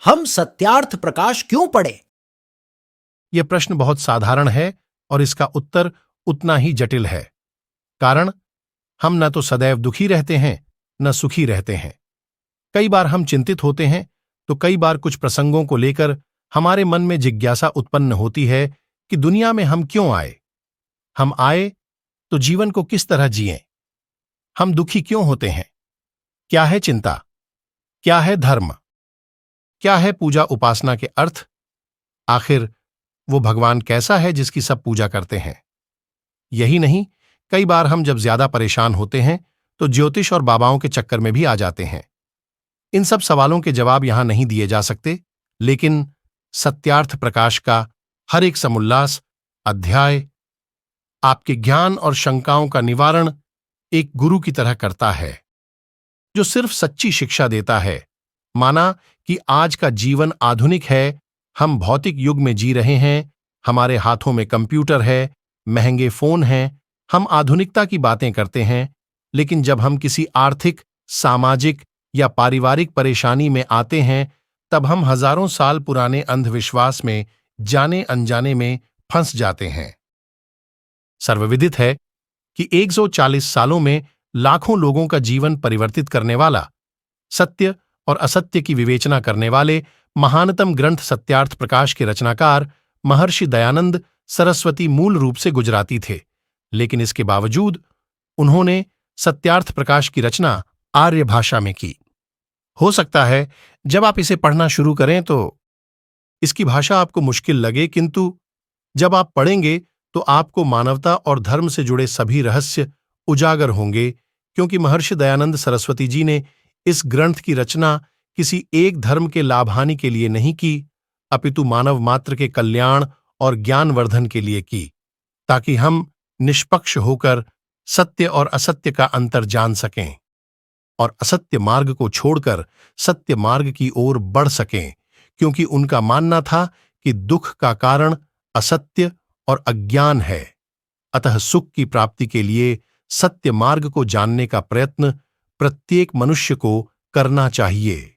हम सत्यार्थ प्रकाश क्यों पढ़ें? यह प्रश्न बहुत साधारण है और इसका उत्तर उतना ही जटिल है। कारण हम न तो सदैव दुखी रहते हैं न सुखी रहते हैं। कई बार हम चिंतित होते हैं तो कई बार कुछ प्रसंगों को लेकर हमारे मन में जिज्ञासा उत्पन्न होती है कि दुनिया में हम क्यों आए, हम आए तो जीवन को किस तरह जिएं, हम दुखी क्यों होते हैं, क्या है चिंता, क्या है धर्म, क्या है पूजा उपासना के अर्थ, आखिर वो भगवान कैसा है जिसकी सब पूजा करते हैं। यही नहीं, कई बार हम जब ज्यादा परेशान होते हैं तो ज्योतिष और बाबाओं के चक्कर में भी आ जाते हैं। इन सब सवालों के जवाब यहां नहीं दिए जा सकते, लेकिन सत्यार्थ प्रकाश का हर एक समुल्लास अध्याय आपके ज्ञान और शंकाओं का निवारण एक गुरु की तरह करता है, जो सिर्फ सच्ची शिक्षा देता है। माना कि आज का जीवन आधुनिक है, हम भौतिक युग में जी रहे हैं, हमारे हाथों में कंप्यूटर है, महंगे फोन हैं, हम आधुनिकता की बातें करते हैं, लेकिन जब हम किसी आर्थिक, सामाजिक या पारिवारिक परेशानी में आते हैं, तब हम हजारों साल पुराने अंधविश्वास में जाने अनजाने में फंस जाते हैं। सर्वविदित है कि 140 सालों में लाखों लोगों का जीवन परिवर्तित करने वाला, सत्य और असत्य की विवेचना करने वाले महानतम ग्रंथ सत्यार्थ प्रकाश के रचनाकार महर्षि दयानंद सरस्वती मूल रूप से गुजराती थे, लेकिन इसके बावजूद उन्होंने सत्यार्थ प्रकाश की रचना आर्य भाषा में की। हो सकता है जब आप इसे पढ़ना शुरू करें तो इसकी भाषा आपको मुश्किल लगे, किंतु जब आप पढ़ेंगे तो आपको मानवता और धर्म से जुड़े सभी रहस्य उजागर होंगे, क्योंकि महर्षि दयानंद सरस्वती जी ने इस ग्रंथ की रचना किसी एक धर्म के लाभहानि के लिए नहीं की, अपितु मानव मात्र के कल्याण और ज्ञानवर्धन के लिए की, ताकि हम निष्पक्ष होकर सत्य और असत्य का अंतर जान सकें और असत्य मार्ग को छोड़कर सत्य मार्ग की ओर बढ़ सकें, क्योंकि उनका मानना था कि दुख का कारण असत्य और अज्ञान है। अतः सुख की प्राप्ति के लिए सत्य मार्ग को जानने का प्रयत्न प्रत्येक मनुष्य को करना चाहिए।